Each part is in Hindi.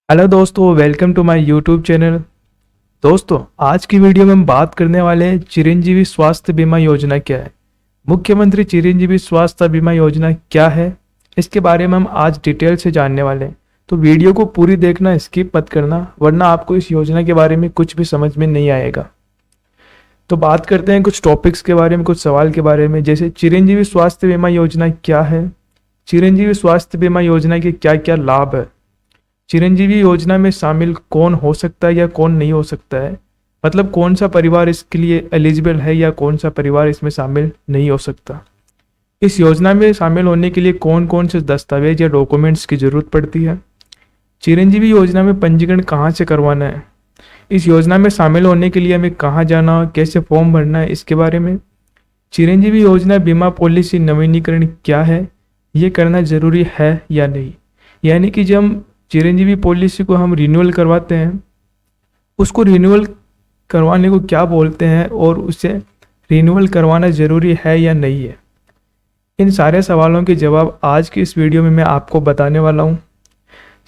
हेलो दोस्तों, welcome to my YouTube channel. दोस्तों, आज की वीडियो में हम बात करने वाले हैं चिरंजीवी स्वास्थ्य बीमा योजना क्या है। मुख्यमंत्री चिरंजीवी स्वास्थ्य बीमा योजना क्या है, इसके बारे में हम आज डिटेल से जानने वाले हैं। तो वीडियो को पूरी देखना, स्किप मत करना, वरना आपको इस योजना के बारे में कुछ भी समझ में नहीं आएगा। तो बात करते हैं कुछ टॉपिक्स के बारे में, कुछ सवाल के बारे में, जैसे चिरंजीवी स्वास्थ्य बीमा योजना क्या है, चिरंजीवी स्वास्थ्य बीमा योजना के क्या क्या लाभ है, चिरंजीवी योजना में शामिल कौन हो सकता है या कौन नहीं हो सकता है, मतलब कौन सा परिवार इसके लिए एलिजिबल है या कौन सा परिवार इसमें शामिल नहीं हो सकता। इस योजना में शामिल होने के लिए कौन कौन से दस्तावेज या डॉक्यूमेंट्स की जरूरत पड़ती है, चिरंजीवी योजना में पंजीकरण कहाँ से करवाना है, इस योजना में शामिल होने के लिए हमें कहाँ जाना, कैसे फॉर्म भरना है, इसके बारे में। चिरंजीवी योजना बीमा पॉलिसी नवीनीकरण क्या है, ये करना जरूरी है या नहीं, यानी कि जब हम चिरंजीवी पॉलिसी को हम रिन्यूअल करवाते हैं, उसको रिन्यूअल करवाने को क्या बोलते हैं और उसे रिन्यूअल करवाना ज़रूरी है या नहीं है। इन सारे सवालों के जवाब आज की इस वीडियो में मैं आपको बताने वाला हूँ।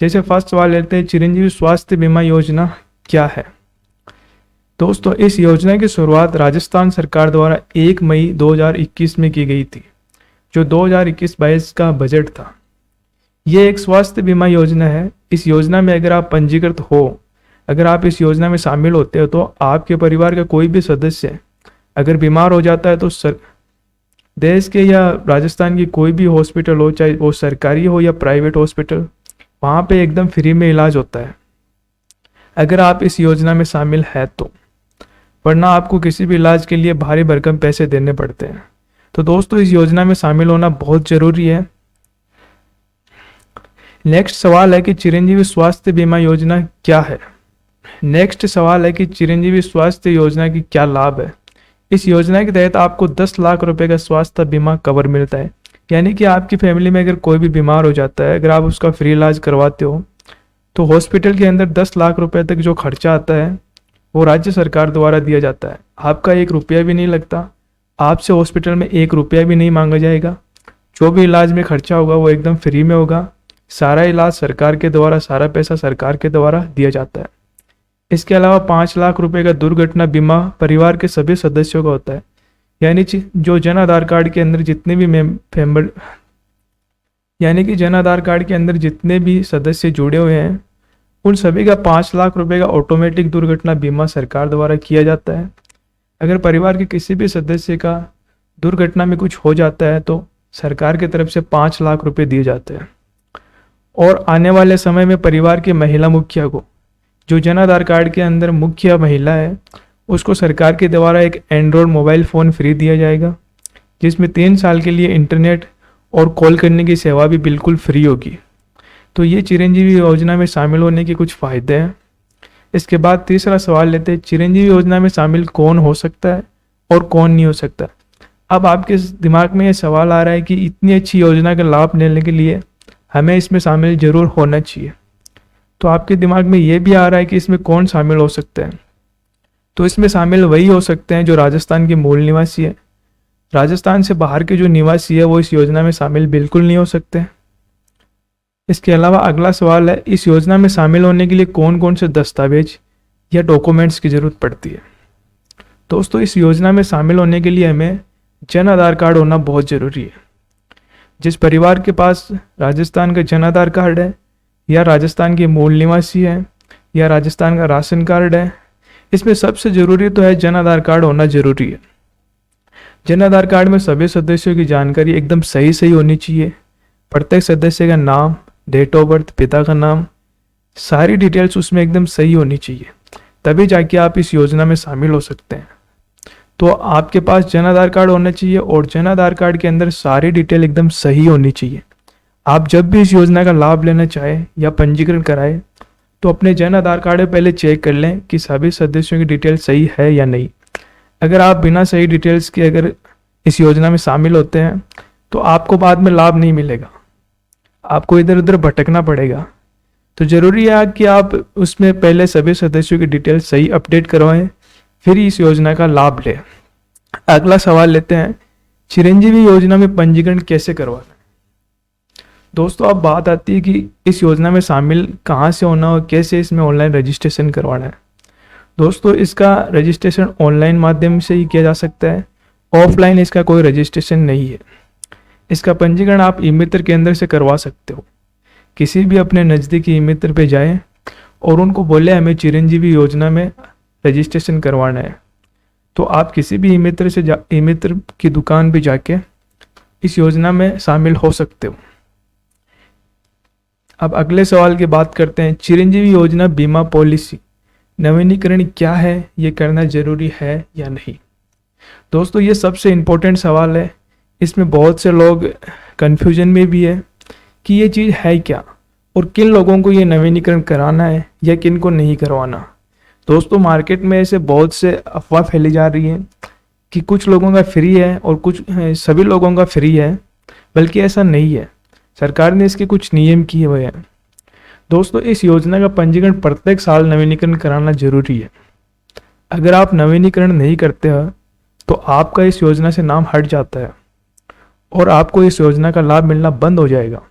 जैसे फर्स्ट सवाल लेते हैं, चिरंजीवी स्वास्थ्य बीमा योजना क्या है। दोस्तों, इस योजना की शुरुआत राजस्थान सरकार द्वारा 1 मई 2021 में की गई थी, जो 2021-22 का बजट था। ये एक स्वास्थ्य बीमा योजना है। इस योजना में अगर आप पंजीकृत हो, अगर आप इस योजना में शामिल होते हो, तो आपके परिवार का कोई भी सदस्य अगर बीमार हो जाता है तो देश के या राजस्थान की कोई भी हॉस्पिटल हो, चाहे वो सरकारी हो या प्राइवेट हॉस्पिटल, वहाँ पे एकदम फ्री में इलाज होता है अगर आप इस योजना में शामिल है तो, वरना आपको किसी भी इलाज के लिए भारी भरकम पैसे देने पड़ते हैं। तो दोस्तों, इस योजना में शामिल होना बहुत ज़रूरी है। नेक्स्ट सवाल है कि चिरंजीवी स्वास्थ्य बीमा योजना क्या है। नेक्स्ट सवाल है कि चिरंजीवी स्वास्थ्य योजना की क्या लाभ है। इस योजना के तहत आपको 10 लाख रुपए का स्वास्थ्य बीमा कवर मिलता है, यानी कि आपकी फैमिली में अगर कोई भी बीमार हो जाता है, अगर आप उसका फ्री इलाज करवाते हो, तो हॉस्पिटल के अंदर 10 लाख रुपए तक जो खर्चा आता है वो राज्य सरकार द्वारा दिया जाता है। आपका 1 रुपया भी नहीं लगता, आपसे हॉस्पिटल में 1 रुपया भी नहीं मांगा जाएगा। जो भी इलाज में खर्चा होगा वो एकदम फ्री में होगा। सारा इलाज सरकार के द्वारा, सारा पैसा सरकार के द्वारा दिया जाता है। इसके अलावा 5 लाख रुपए का दुर्घटना बीमा परिवार के सभी सदस्यों का होता है, यानी जो जन आधार कार्ड के अंदर जितने भी मेंबर, यानी कि जन आधार कार्ड के अंदर जितने भी सदस्य जुड़े हुए हैं, उन सभी का 5 लाख रुपए का ऑटोमेटिक दुर्घटना बीमा सरकार द्वारा किया जाता है। अगर परिवार के किसी भी सदस्य का दुर्घटना में कुछ हो जाता है तो सरकार की तरफ से 5 लाख रुपए दिए जाते हैं। और आने वाले समय में परिवार की महिला मुखिया को, जो जन आधार कार्ड के अंदर मुखिया महिला है, उसको सरकार के द्वारा एक एंड्रॉयड मोबाइल फ़ोन फ्री दिया जाएगा, जिसमें 3 साल के लिए इंटरनेट और कॉल करने की सेवा भी बिल्कुल फ्री होगी। तो ये चिरंजीवी योजना में शामिल होने के कुछ फ़ायदे हैं। इसके बाद तीसरा सवाल लेते हैं, चिरंजीवी योजना में शामिल कौन हो सकता है और कौन नहीं हो सकता। अब आपके दिमाग में ये सवाल आ रहा है कि इतनी अच्छी योजना का लाभ लेने के लिए हमें इसमें शामिल जरूर होना चाहिए। तो आपके दिमाग में ये भी आ रहा है कि इसमें कौन शामिल हो सकते हैं। तो इसमें शामिल वही हो सकते हैं जो राजस्थान के मूल निवासी है। राजस्थान से बाहर के जो निवासी है वो इस योजना में शामिल बिल्कुल नहीं हो सकते। इसके अलावा अगला सवाल है, इस योजना में शामिल होने के लिए कौन कौन से दस्तावेज या डॉक्यूमेंट्स की ज़रूरत पड़ती है। दोस्तों, इस योजना में शामिल होने के लिए हमें जन आधार कार्ड होना बहुत ज़रूरी है। जिस परिवार के पास राजस्थान का जन आधार कार्ड है, या राजस्थान के मूल निवासी है, या राजस्थान का राशन कार्ड है, इसमें सबसे ज़रूरी तो है जन आधार कार्ड होना ज़रूरी है। जन आधार कार्ड में सभी सदस्यों की जानकारी एकदम सही होनी चाहिए। प्रत्येक सदस्य का नाम, डेट ऑफ बर्थ, पिता का नाम, सारी डिटेल्स उसमें एकदम सही होनी चाहिए, तभी जाके आप इस योजना में शामिल हो सकते हैं। तो आपके पास जन आधार कार्ड होना चाहिए और जन आधार कार्ड के अंदर सारी डिटेल एकदम सही होनी चाहिए। आप जब भी इस योजना का लाभ लेना चाहें या पंजीकरण कराएं, तो अपने जन आधार कार्ड में पहले चेक कर लें कि सभी सदस्यों की डिटेल सही है या नहीं। अगर आप बिना सही डिटेल्स के अगर इस योजना में शामिल होते हैं तो आपको बाद में लाभ नहीं मिलेगा, आपको इधर उधर भटकना पड़ेगा। तो ज़रूरी है कि आप उसमें पहले सभी सदस्यों की डिटेल सही अपडेट करवाएं, फिर इस योजना का लाभ लें। अगला सवाल लेते हैं, चिरंजीवी योजना में पंजीकरण कैसे करवाना है। दोस्तों अब बात आती है कि इस योजना में शामिल कहाँ से होना और कैसे इसमें ऑनलाइन रजिस्ट्रेशन करवाना है। दोस्तों इसका रजिस्ट्रेशन ऑनलाइन माध्यम से ही किया जा सकता है, ऑफलाइन इसका कोई रजिस्ट्रेशन नहीं है। इसका पंजीकरण आप ई मित्र केंद्र से करवा सकते हो। किसी भी अपने नज़दीकी ई मित्र पे जाएं और उनको बोले हमें चिरंजीवी योजना में रजिस्ट्रेशन करवाना है, तो आप किसी भी ई मित्र की दुकान पे जाके इस योजना में शामिल हो सकते हो। अब अगले सवाल की बात करते हैं। चिरंजीवी योजना बीमा पॉलिसी नवीनीकरण क्या है, ये करना जरूरी है या नहीं। दोस्तों ये सबसे इम्पोर्टेंट सवाल है। इसमें बहुत से लोग कन्फ्यूजन में भी है कि ये चीज़ है क्या और किन लोगों को ये नवीनीकरण कराना है या किन को नहीं करवाना। दोस्तों मार्केट में ऐसे बहुत से अफवाह फैली जा रही है कि कुछ लोगों का फ्री है और कुछ सभी लोगों का फ्री है, बल्कि ऐसा नहीं है। सरकार ने इसके कुछ नियम किए हुए हैं। दोस्तों इस योजना का पंजीकरण प्रत्येक साल नवीनीकरण कराना जरूरी है। अगर आप नवीनीकरण नहीं करते हो तो आपका इस योजना से नाम हट जाता है और आपको इस योजना का लाभ मिलना बंद हो जाएगा।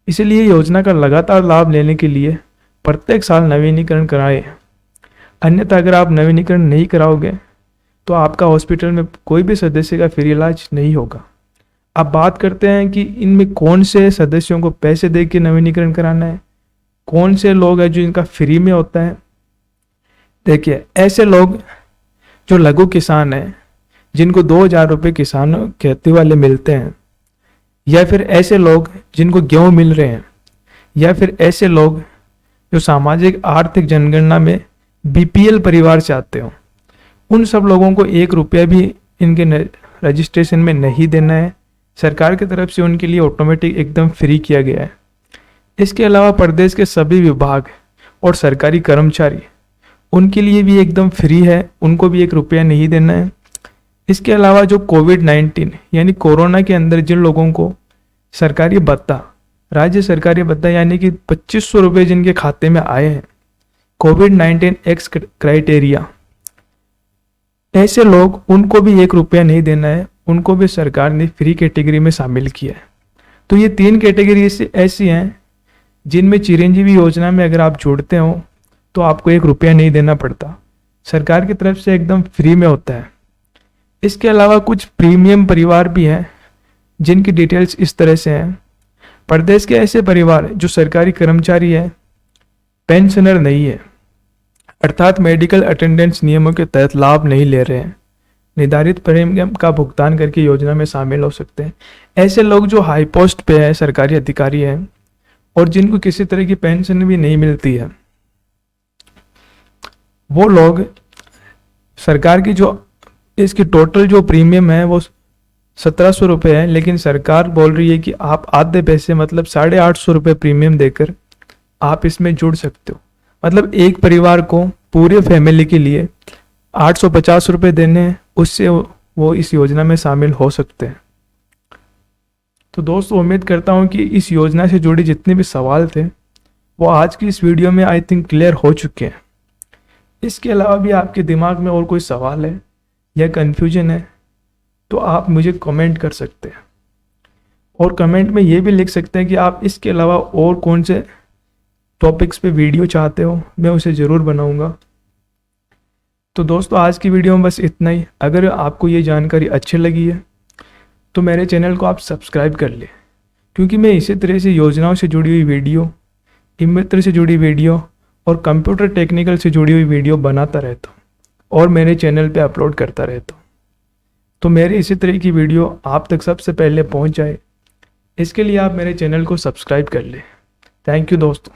इसलिए योजना का लगातार लाभ लेने के लिए प्रत्येक साल नवीनीकरण कराएं। अन्यथा अगर आप नवीनीकरण नहीं कराओगे तो आपका हॉस्पिटल में कोई भी सदस्य का फ्री इलाज नहीं होगा। अब बात करते हैं कि इनमें कौन से सदस्यों को पैसे दे के नवीनीकरण कराना है, कौन से लोग हैं जो इनका फ्री में होता है। देखिए ऐसे लोग जो लघु किसान हैं, जिनको 2000 रुपये किसान खेती वाले मिलते हैं, या फिर ऐसे लोग जिनको गेहूँ मिल रहे हैं, या फिर ऐसे लोग जो सामाजिक आर्थिक जनगणना में बीपीएल परिवार से आते हो, उन सब लोगों को 1 रुपया भी इनके रजिस्ट्रेशन में नहीं देना है। सरकार की तरफ से उनके लिए ऑटोमेटिक एकदम फ्री किया गया है। इसके अलावा प्रदेश के सभी विभाग और सरकारी कर्मचारी, उनके लिए भी एकदम फ्री है, उनको भी 1 रुपया नहीं देना है। इसके अलावा जो कोविड-19 यानी कोरोना के अंदर जिन लोगों को सरकारी भत्ता, राज्य सरकारी भत्ता यानी कि 2500 रुपये जिनके खाते में आए हैं, कोविड-19 एक्स क्राइटेरिया, ऐसे लोग, उनको भी 1 रुपया नहीं देना है, उनको भी सरकार ने फ्री कैटेगरी में शामिल किया है। तो ये 3 कैटेगरी ऐसी हैं जिनमें चिरंजीवी योजना में अगर आप जुड़ते हो तो आपको 1 रुपया नहीं देना पड़ता, सरकार की तरफ से एकदम फ्री में होता है। इसके अलावा कुछ प्रीमियम परिवार भी हैं जिनकी डिटेल्स इस तरह से हैं। प्रदेश के ऐसे परिवार जो सरकारी कर्मचारी है, पेंशनर नहीं है, अर्थात मेडिकल अटेंडेंस नियमों के तहत लाभ नहीं ले रहे हैं, निर्धारित प्रीमियम का भुगतान करके योजना में शामिल हो सकते हैं। ऐसे लोग जो हाई पोस्ट पे है, सरकारी अधिकारी हैं और जिनको किसी तरह की पेंशन भी नहीं मिलती है, वो लोग सरकार की जो इसकी टोटल जो प्रीमियम है वो 1700 रुपये है, लेकिन सरकार बोल रही है कि आप आधे पैसे मतलब 850 रुपये प्रीमियम देकर आप इसमें जुड़ सकते हो। मतलब एक परिवार को, पूरे फैमिली के लिए 850 रुपये देने हैं, उससे वो इस योजना में शामिल हो सकते हैं। तो दोस्तों उम्मीद करता हूँ कि इस योजना से जुड़े जितने भी सवाल थे वो आज की इस वीडियो में आई थिंक क्लियर हो चुके हैं। इसके अलावा भी आपके दिमाग में और कोई सवाल है या कन्फ्यूजन है तो आप मुझे कमेंट कर सकते हैं, और कमेंट में ये भी लिख सकते हैं कि आप इसके अलावा और कौन से टॉपिक्स पे वीडियो चाहते हो, मैं उसे ज़रूर बनाऊंगा। तो दोस्तों आज की वीडियो में बस इतना ही। अगर आपको ये जानकारी अच्छी लगी है तो मेरे चैनल को आप सब्सक्राइब कर लें, क्योंकि मैं इसी तरह से योजनाओं से जुड़ी हुई वीडियो, ई मित्र से जुड़ी वीडियो और कंप्यूटर टेक्निकल से जुड़ी हुई वीडियो बनाता रहता हूँ और मेरे चैनल पे अपलोड करता रहता हूँ। तो मेरी इसी तरह की वीडियो आप तक सबसे पहले पहुँच जाए, इसके लिए आप मेरे चैनल को सब्सक्राइब कर लें। थैंक यू दोस्तों।